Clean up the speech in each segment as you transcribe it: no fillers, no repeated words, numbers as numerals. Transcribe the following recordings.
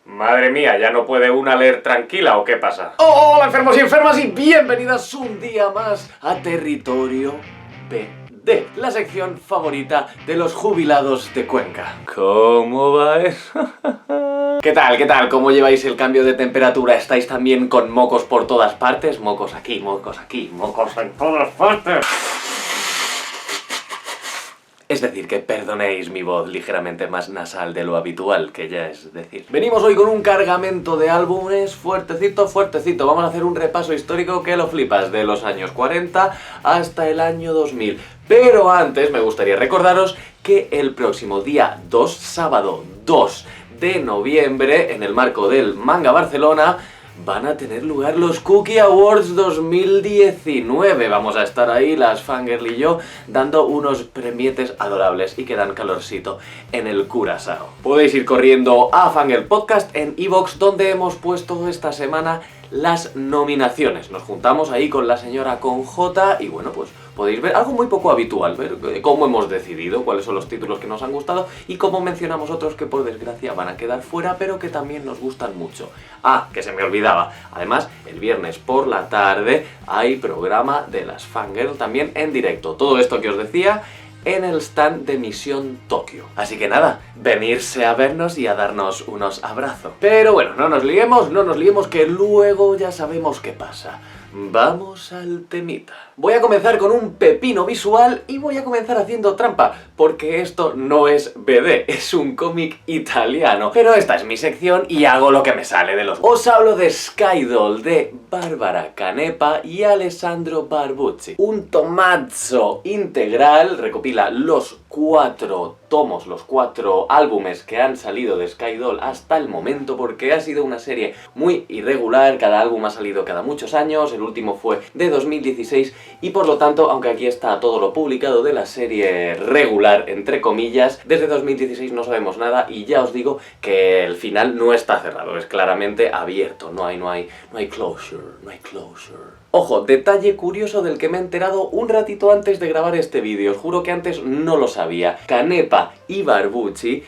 Madre mía, ¿ya no puede una leer tranquila o qué pasa? Hola enfermos y enfermas y bienvenidas un día más a Territorio PD, la sección favorita de los jubilados de Cuenca. ¿Cómo va eso? ¿Qué tal? ¿Qué tal? ¿Cómo lleváis el cambio de temperatura? ¿Estáis también con mocos por todas partes? Mocos aquí, mocos en todas partes. Es decir, que perdonéis mi voz ligeramente más nasal de lo habitual, que ya es decir. Venimos hoy con un cargamento de álbumes fuertecito. Vamos a hacer un repaso histórico que lo flipas, de los años 40 hasta el año 2000. Pero antes me gustaría recordaros que el próximo día 2, sábado 2 de noviembre, en el marco del Manga Barcelona, van a tener lugar los Cookie Awards 2019. Vamos a estar ahí, las fangirl y yo, dando unos premietes adorables y que dan calorcito en el curazao. Podéis ir corriendo a Fangirl Podcast en iVoox, donde hemos puesto esta semana las nominaciones. Nos juntamos ahí con la señora con J y bueno, pues podéis ver algo muy poco habitual, ver cómo hemos decidido, cuáles son los títulos que nos han gustado y cómo mencionamos otros que por desgracia van a quedar fuera, pero que también nos gustan mucho. Ah, que se me olvidaba. Además, el viernes por la tarde hay programa de las Fangirl también en directo. Todo esto que os decía en el stand de Misión Tokio. Así que nada, venirse a vernos y a darnos unos abrazos. Pero bueno, no nos liemos que luego ya sabemos qué pasa. Vamos al temita. Voy a comenzar con un pepino visual y voy a comenzar haciendo trampa, porque esto no es BD, es un cómic italiano. Pero esta es mi sección y hago lo que me sale de los... Os hablo de Skydoll, de Barbara Canepa y Alessandro Barbucci. Un tomazo integral, recopila los 4 tomos, los 4 álbumes que han salido de Skydoll hasta el momento, porque ha sido una serie muy irregular, cada álbum ha salido cada muchos años, el último fue de 2016 y por lo tanto, aunque aquí está todo lo publicado de la serie regular, entre comillas, desde 2016 no sabemos nada y ya os digo que el final no está cerrado, es claramente abierto, no hay closure. Ojo, detalle curioso del que me he enterado un ratito antes de grabar este vídeo, os juro que antes no lo sabía. Canepa y Barbucci,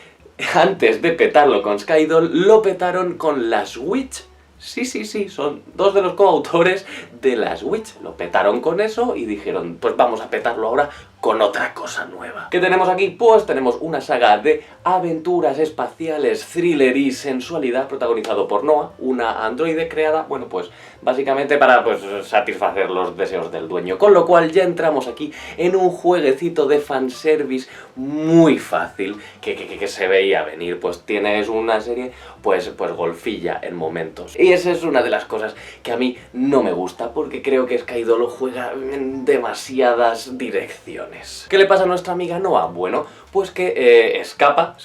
antes de petarlo con Skydoll, lo petaron con Last Witch. Sí, son dos de los coautores de Last Witch. Lo petaron con eso y dijeron, pues vamos a petarlo ahora con otra cosa nueva. ¿Qué tenemos aquí? Pues tenemos una saga de aventuras espaciales, thriller y sensualidad, protagonizado por Noah, una androide creada, bueno, pues básicamente para satisfacer los deseos del dueño. Con lo cual ya entramos aquí en un jueguecito de fanservice muy fácil, que se veía venir. Pues tienes una serie, pues golfilla en momentos. Y esa es una de las cosas que a mí no me gusta, porque creo que Skydoll juega en demasiadas direcciones. ¿Qué le pasa a nuestra amiga Noah? Bueno, pues que escapa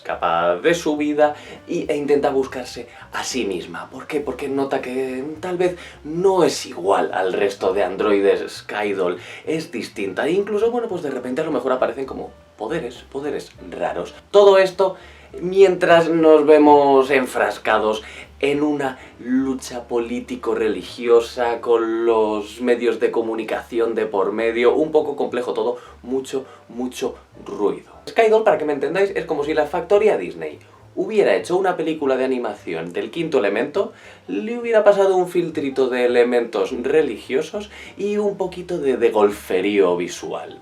de su vida e intenta buscarse a sí misma. ¿Por qué? Porque nota que tal vez no es igual al resto de androides. Skydoll es distinta e incluso, bueno, pues de repente a lo mejor aparecen como poderes raros. Todo esto mientras nos vemos enfrascados en una lucha político-religiosa con los medios de comunicación de por medio, un poco complejo todo, mucho ruido. Skydoll, para que me entendáis, es como si la factoría Disney hubiera hecho una película de animación del Quinto Elemento, le hubiera pasado un filtrito de elementos religiosos y un poquito de golferío visual.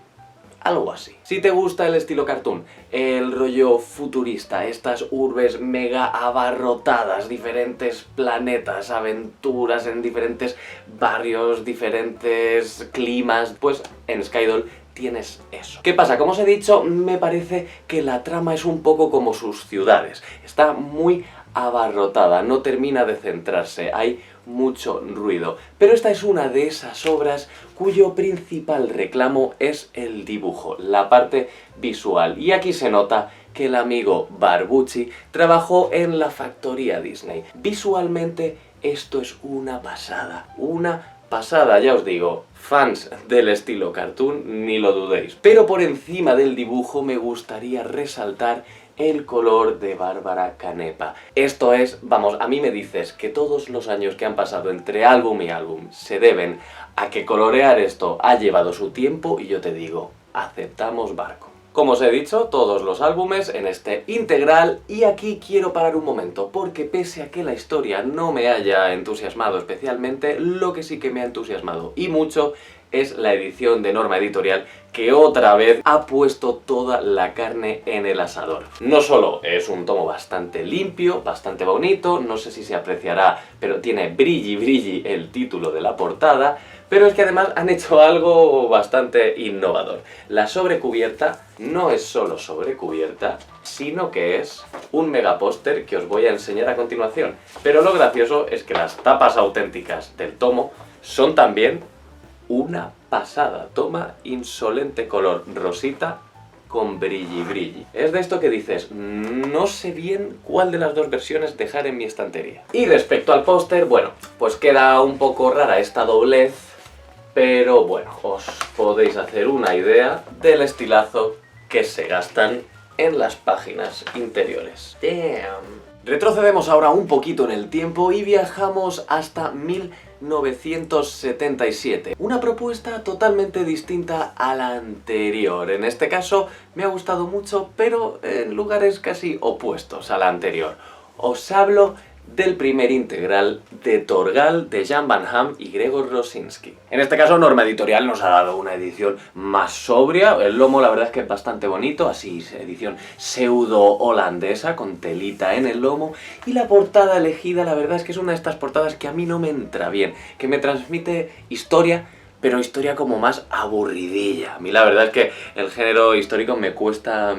Algo así. Si te gusta el estilo cartoon, el rollo futurista, estas urbes mega abarrotadas, diferentes planetas, aventuras en diferentes barrios, diferentes climas, pues en Skydoll tienes eso. ¿Qué pasa? Como os he dicho, me parece que la trama es un poco como sus ciudades. Está muy abarrotada, no termina de centrarse, hay mucho ruido. Pero esta es una de esas obras cuyo principal reclamo es el dibujo, la parte visual. Y aquí se nota que el amigo Barbucci trabajó en la factoría Disney. Visualmente esto es una pasada, ya os digo. Fans del estilo cartoon, ni lo dudéis. Pero por encima del dibujo me gustaría resaltar el color de Barbara Canepa. Esto es, vamos, a mí me dices que todos los años que han pasado entre álbum y álbum se deben a que colorear esto ha llevado su tiempo y yo te digo, aceptamos barco. Como os he dicho, todos los álbumes en este integral, y aquí quiero parar un momento, porque pese a que la historia no me haya entusiasmado especialmente, lo que sí que me ha entusiasmado y mucho es la edición de Norma Editorial, que otra vez ha puesto toda la carne en el asador. No solo es un tomo bastante limpio, bastante bonito, no sé si se apreciará, pero tiene brilli brilli el título de la portada, pero es que además han hecho algo bastante innovador. La sobrecubierta no es solo sobrecubierta, sino que es un megapóster que os voy a enseñar a continuación. Pero lo gracioso es que las tapas auténticas del tomo son también una pasada. Toma insolente color rosita con brilli brilli. Es de esto que dices, no sé bien cuál de las dos versiones dejar en mi estantería. Y respecto al póster, bueno, pues queda un poco rara esta doblez, pero bueno, os podéis hacer una idea del estilazo que se gastan en las páginas interiores. Damn. Retrocedemos ahora un poquito en el tiempo y viajamos hasta 1977. Una propuesta totalmente distinta a la anterior. En este caso me ha gustado mucho, pero en lugares casi opuestos a la anterior. Os hablo del primer integral de Torgal de Jan Van Ham y Gregor Rosinski. En este caso Norma Editorial nos ha dado una edición más sobria, el lomo la verdad es que es bastante bonito, así edición pseudo holandesa con telita en el lomo, y la portada elegida la verdad es que es una de estas portadas que a mí no me entra bien, que me transmite historia, pero historia como más aburridilla. A mí la verdad es que el género histórico me cuesta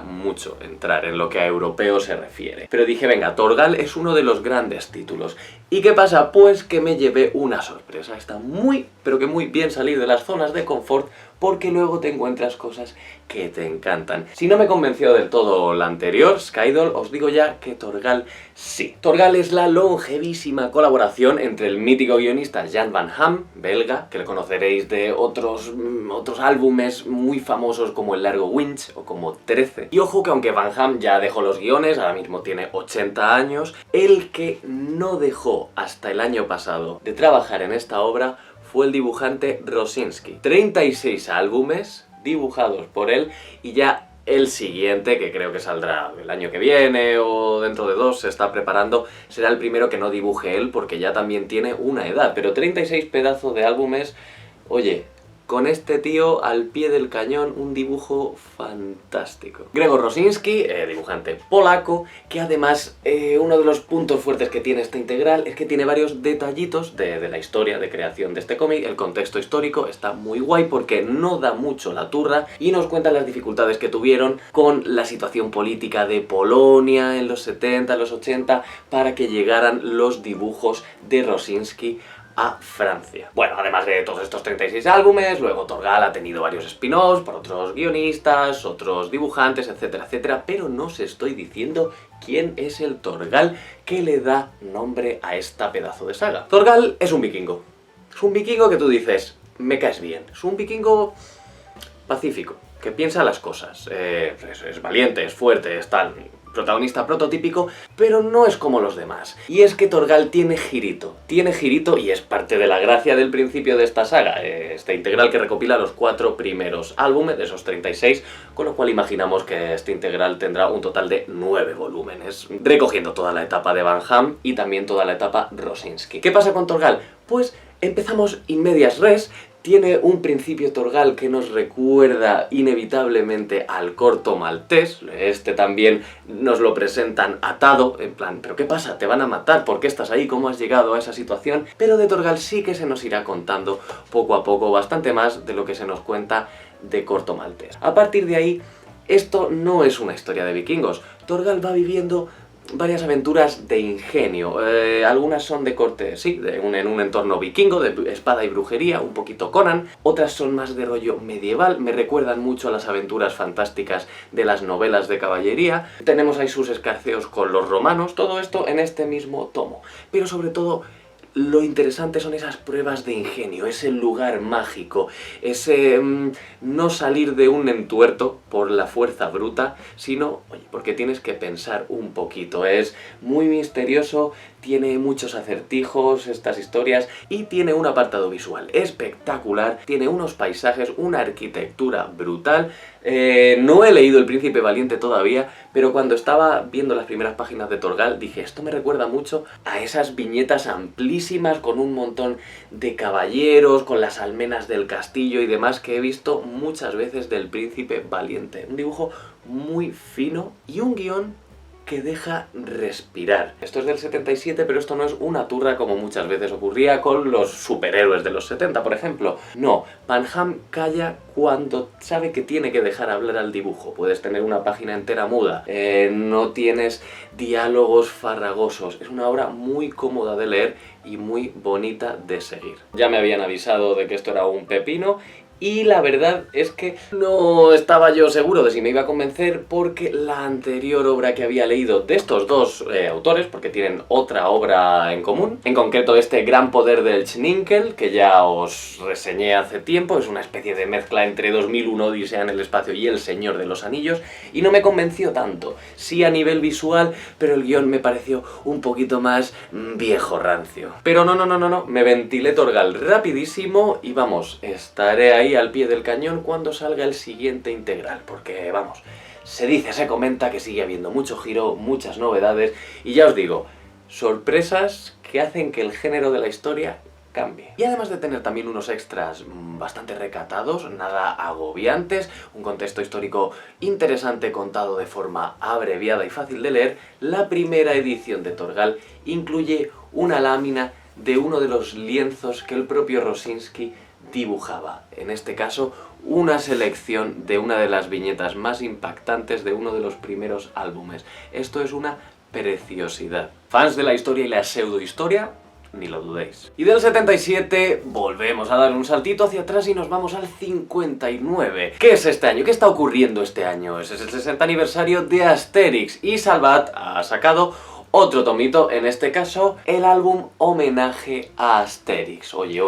mucho entrar en lo que a europeo se refiere. Pero dije, venga, Torgal es uno de los grandes títulos. ¿Y qué pasa? Pues que me llevé una sorpresa. Está muy, pero que muy bien salir de las zonas de confort, porque luego te encuentras cosas que te encantan. Si no me convenció del todo la anterior, Skydoll, os digo ya que Torgal sí. Torgal es la longevísima colaboración entre el mítico guionista Jan Van Ham, belga, que le conoceréis de otros álbumes muy famosos como El Largo Winch o como 13. Y ojo que aunque Van Ham ya dejó los guiones, ahora mismo tiene 80 años, el que no dejó hasta el año pasado de trabajar en esta obra fue el dibujante Rosinski. 36 álbumes dibujados por él, y ya el siguiente, que creo que saldrá el año que viene o dentro de 2, se está preparando, será el primero que no dibuje él, porque ya también tiene una edad. Pero 36 pedazos de álbumes, oye, con este tío al pie del cañón, un dibujo fantástico. Gregor Rosinski, dibujante polaco, que además uno de los puntos fuertes que tiene esta integral es que tiene varios detallitos de la historia de creación de este cómic. El contexto histórico está muy guay porque no da mucho la turra y nos cuenta las dificultades que tuvieron con la situación política de Polonia en los 70, los 80, para que llegaran los dibujos de Rosinski a Francia. Bueno, además de todos estos 36 álbumes, luego Torgal ha tenido varios spin-offs por otros guionistas, otros dibujantes, etcétera, etcétera, pero no os estoy diciendo quién es el Torgal que le da nombre a esta pedazo de saga. Torgal es un vikingo. Es un vikingo que tú dices, me caes bien. Es un vikingo pacífico, que piensa las cosas. Es valiente, es fuerte, es tal... protagonista prototípico, pero no es como los demás. Y es que Torgal tiene girito y es parte de la gracia del principio de esta saga, este integral que recopila los 4 primeros álbumes de esos 36, con lo cual imaginamos que este integral tendrá un total de 9 volúmenes, recogiendo toda la etapa de Van Ham y también toda la etapa Rosinski. ¿Qué pasa con Torgal? Pues empezamos in medias res. Tiene un principio Torgal que nos recuerda inevitablemente al corto maltés. Este también nos lo presentan atado, en plan, ¿pero qué pasa? ¿Te van a matar? ¿Por qué estás ahí? ¿Cómo has llegado a esa situación? Pero de Torgal sí que se nos irá contando poco a poco bastante más de lo que se nos cuenta de corto maltés. A partir de ahí, esto no es una historia de vikingos. Torgal va viviendo varias aventuras de ingenio, algunas son de corte, sí, en un entorno vikingo, de espada y brujería, un poquito Conan, otras son más de rollo medieval, me recuerdan mucho a las aventuras fantásticas de las novelas de caballería, tenemos ahí sus escarceos con los romanos, todo esto en este mismo tomo, pero sobre todo lo interesante son esas pruebas de ingenio, ese lugar mágico, ese no salir de un entuerto por la fuerza bruta, sino, oye, porque tienes que pensar un poquito. Es muy misterioso, tiene muchos acertijos estas historias y tiene un apartado visual espectacular, tiene unos paisajes, una arquitectura brutal. No he leído El Príncipe Valiente todavía, pero cuando estaba viendo las primeras páginas de Torgal dije, esto me recuerda mucho a esas viñetas amplísimas con un montón de caballeros, con las almenas del castillo y demás que he visto muchas veces del Príncipe Valiente. Un dibujo muy fino y un guión que deja respirar. Esto es del 77, pero esto no es una turra como muchas veces ocurría con los superhéroes de los 70, por ejemplo. No, Panham calla cuando sabe que tiene que dejar hablar al dibujo. Puedes tener una página entera muda, no tienes diálogos farragosos. Es una obra muy cómoda de leer y muy bonita de seguir. Ya me habían avisado de que esto era un pepino, y la verdad es que no estaba yo seguro de si me iba a convencer, porque la anterior obra que había leído de estos dos autores, porque tienen otra obra en común, en concreto este Gran Poder del Schninkel, que ya os reseñé hace tiempo, es una especie de mezcla entre 2001 Odisea en el espacio y El Señor de los Anillos, y no me convenció tanto, sí a nivel visual, pero el guión me pareció un poquito más viejo rancio. Pero no, me ventilé Torgal rapidísimo y vamos, estaré ahí al pie del cañón cuando salga el siguiente integral, porque vamos, se dice, se comenta que sigue habiendo mucho giro, muchas novedades, y ya os digo, sorpresas que hacen que el género de la historia cambie. Y además de tener también unos extras bastante recatados, nada agobiantes, un contexto histórico interesante contado de forma abreviada y fácil de leer, la primera edición de Torgal incluye una lámina de uno de los lienzos que el propio Rosinski dibujaba, en este caso una selección de una de las viñetas más impactantes de uno de los primeros álbumes. Esto es una preciosidad. Fans de la historia y la pseudohistoria, ni lo dudéis. Y del 77 volvemos a dar un saltito hacia atrás y nos vamos al 59. ¿Qué es este año? ¿Qué está ocurriendo este año? Es el 60 aniversario de Asterix y Salvat ha sacado otro tomito, en este caso, el álbum Homenaje a Asterix. Oye,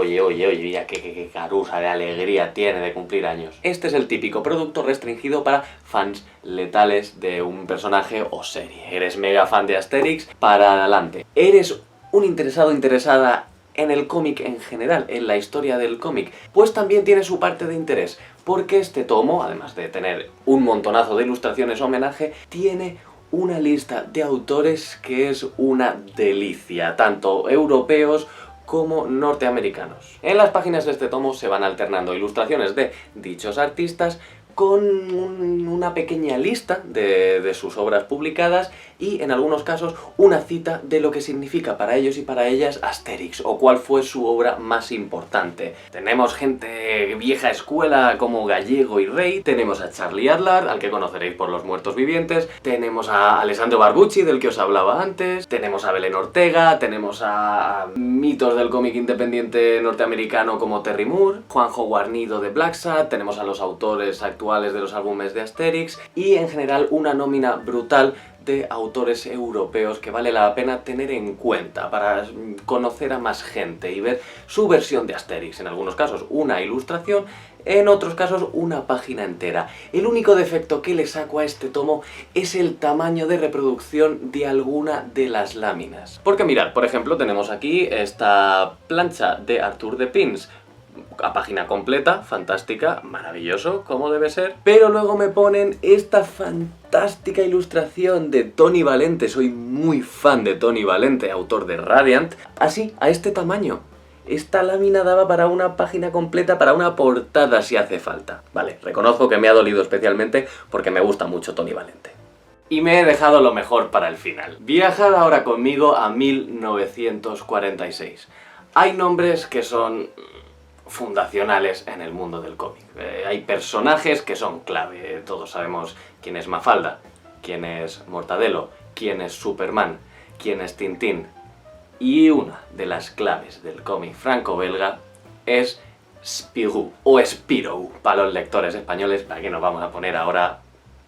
ya qué carusa de alegría tiene de cumplir años. Este es el típico producto restringido para fans letales de un personaje o serie. Eres mega fan de Asterix, para adelante. Eres un interesado o interesada en el cómic en general, en la historia del cómic, pues también tiene su parte de interés, porque este tomo, además de tener un montonazo de ilustraciones homenaje, tiene una lista de autores que es una delicia, tanto europeos como norteamericanos. En las páginas de este tomo se van alternando ilustraciones de dichos artistas con una pequeña lista de sus obras publicadas y, en algunos casos, una cita de lo que significa para ellos y para ellas Asterix, o cuál fue su obra más importante. Tenemos gente vieja escuela como Gallego y Rey, tenemos a Charlie Adlard, al que conoceréis por Los Muertos Vivientes, tenemos a Alessandro Barbucci, del que os hablaba antes, tenemos a Belén Ortega, tenemos a mitos del cómic independiente norteamericano como Terry Moore, Juanjo Guarnido de Black Sad, tenemos a los autores actuales de los álbumes de Asterix y, en general, una nómina brutal de autores europeos que vale la pena tener en cuenta para conocer a más gente y ver su versión de Asterix. En algunos casos una ilustración, en otros casos una página entera. El único defecto que le saco a este tomo es el tamaño de reproducción de alguna de las láminas. Porque mirad, por ejemplo, tenemos aquí esta plancha de Arthur de Pins, a página completa, fantástica, maravilloso, como debe ser. Pero luego me ponen esta fantástica ilustración de Tony Valente, soy muy fan de Tony Valente, autor de Radiant, así, a este tamaño. Esta lámina daba para una página completa, para una portada si hace falta. Vale, reconozco que me ha dolido especialmente porque me gusta mucho Tony Valente. Y me he dejado lo mejor para el final. Viajad ahora conmigo a 1946. Hay nombres que son fundacionales en el mundo del cómic. Hay personajes que son clave. Todos sabemos quién es Mafalda, quién es Mortadelo, quién es Superman, quién es Tintín. Y una de las claves del cómic franco-belga es Spirou, o Spirou, para los lectores españoles, para que nos vamos a poner ahora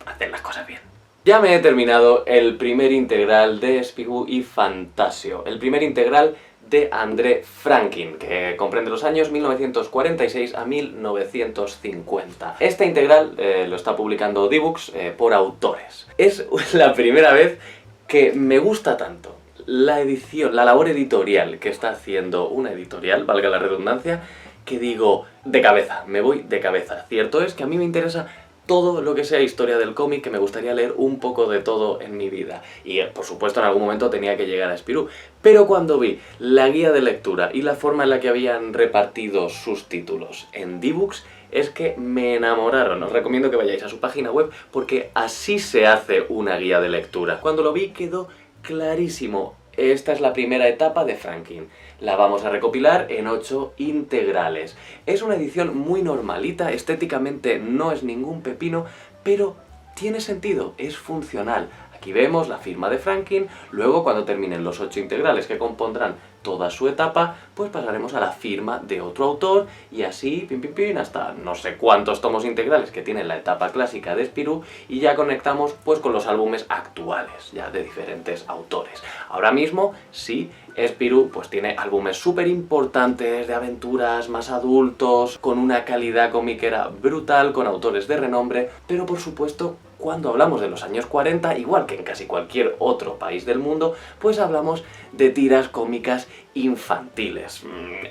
a hacer las cosas bien. Ya me he terminado el primer integral de Spirou y Fantasio, el primer integral de André Franquin, que comprende los años 1946 a 1950. Este integral lo está publicando D-Books por autores. Es la primera vez que me gusta tanto la edición, la labor editorial que está haciendo una editorial, valga la redundancia, que digo, de cabeza, me voy de cabeza. Cierto es que a mí me interesa todo lo que sea historia del cómic, que me gustaría leer un poco de todo en mi vida. Y por supuesto en algún momento tenía que llegar a Spirou. Pero cuando vi la guía de lectura y la forma en la que habían repartido sus títulos en D-Books, es que me enamoraron. Os recomiendo que vayáis a su página web porque así se hace una guía de lectura. Cuando lo vi quedó clarísimo. Esta es la primera etapa de Franklin. La vamos a recopilar en 8 integrales. Es una edición muy normalita, estéticamente no es ningún pepino, pero tiene sentido, es funcional. Aquí vemos la firma de Franklin, luego cuando terminen los 8 integrales que compondrán toda su etapa, pues pasaremos a la firma de otro autor y así, pin pin pin, hasta no sé cuántos tomos integrales que tiene la etapa clásica de Spirou y ya conectamos pues con los álbumes actuales, ya de diferentes autores. Ahora mismo, sí, Spirou pues tiene álbumes súper importantes, de aventuras, más adultos, con una calidad comiquera brutal, con autores de renombre, pero por supuesto, cuando hablamos de los años 40, igual que en casi cualquier otro país del mundo, pues hablamos de tiras cómicas infantiles,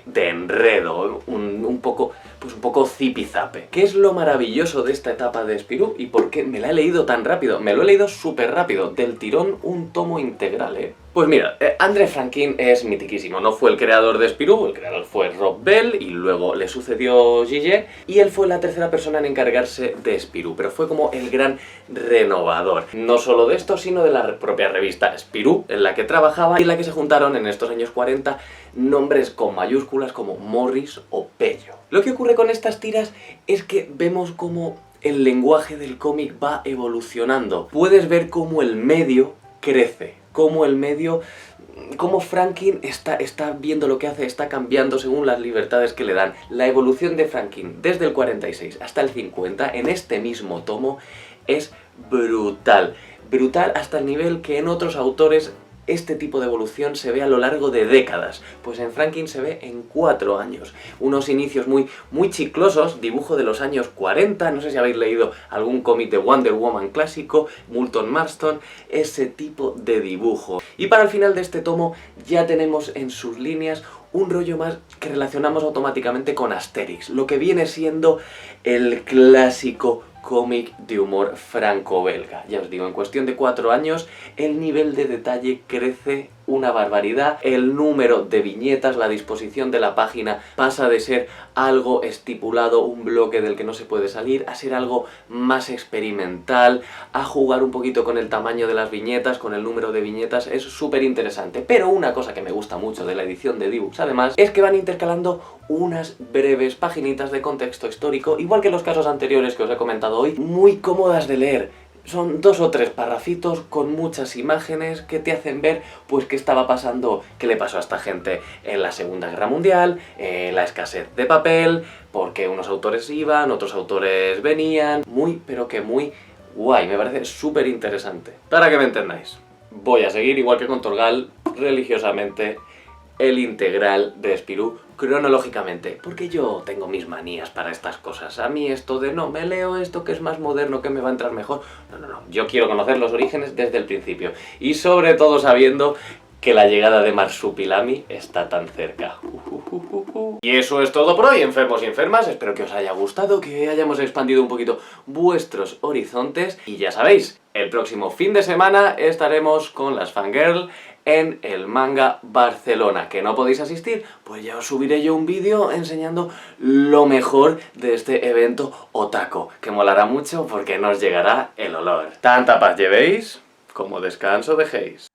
de enredo, un poco zipizape. ¿Qué es lo maravilloso de esta etapa de Spirou y por qué me la he leído tan rápido? Me lo he leído súper rápido, del tirón un tomo integral, ¿eh? Pues mira, André Franklin es mitiquísimo, no fue el creador de Spirou, el creador fue Rob Bell y luego le sucedió Gillet y él fue la tercera persona en encargarse de Spirou, pero fue como el gran renovador, no solo de esto, sino de la propia revista Spirou en la que trabajaba y en la que se juntaron en estos años 40 nombres con mayúsculas como Morris o Pello. Lo que ocurre con estas tiras es que vemos cómo el lenguaje del cómic va evolucionando. Puedes ver cómo el medio crece, cómo Franklin está viendo lo que hace, está cambiando según las libertades que le dan. La evolución de Franklin desde el 46 hasta el 50 en este mismo tomo es brutal. Brutal hasta el nivel que en otros autores este tipo de evolución se ve a lo largo de décadas, pues en Franklin se ve en 4 años. Unos inicios muy chiclosos, dibujo de los años 40, no sé si habéis leído algún cómic de Wonder Woman clásico, Moulton Marston, ese tipo de dibujo. Y para el final de este tomo ya tenemos en sus líneas un rollo más que relacionamos automáticamente con Asterix, lo que viene siendo el clásico cómic de humor franco-belga. Ya os digo, en cuestión de 4 años el nivel de detalle crece una barbaridad, el número de viñetas, la disposición de la página pasa de ser algo estipulado, un bloque del que no se puede salir, a ser algo más experimental, a jugar un poquito con el tamaño de las viñetas, con el número de viñetas, es súper interesante. Pero una cosa que me gusta mucho de la edición de D-Books además es que van intercalando unas breves paginitas de contexto histórico, igual que los casos anteriores que os he comentado hoy, muy cómodas de leer. Son 2 o 3 parrafitos con muchas imágenes que te hacen ver pues qué estaba pasando, qué le pasó a esta gente en la Segunda Guerra Mundial, la escasez de papel, porque unos autores iban, otros autores venían, pero que muy guay, me parece súper interesante. Para que me entendáis, voy a seguir igual que con Torgal religiosamente el integral de Spirou cronológicamente, porque yo tengo mis manías para estas cosas. A mí esto de no, me leo esto que es más moderno, que me va a entrar mejor, no, yo quiero conocer los orígenes desde el principio y sobre todo sabiendo que la llegada de Marsupilami está tan cerca. Y eso es todo por hoy, enfermos y enfermas. Espero que os haya gustado, que hayamos expandido un poquito vuestros horizontes. Y ya sabéis, el próximo fin de semana estaremos con las Fangirl en el Manga Barcelona. ¿Que no podéis asistir? Pues ya os subiré yo un vídeo enseñando lo mejor de este evento otaku, que molará mucho porque nos llegará el olor. Tanta paz llevéis como descanso dejéis.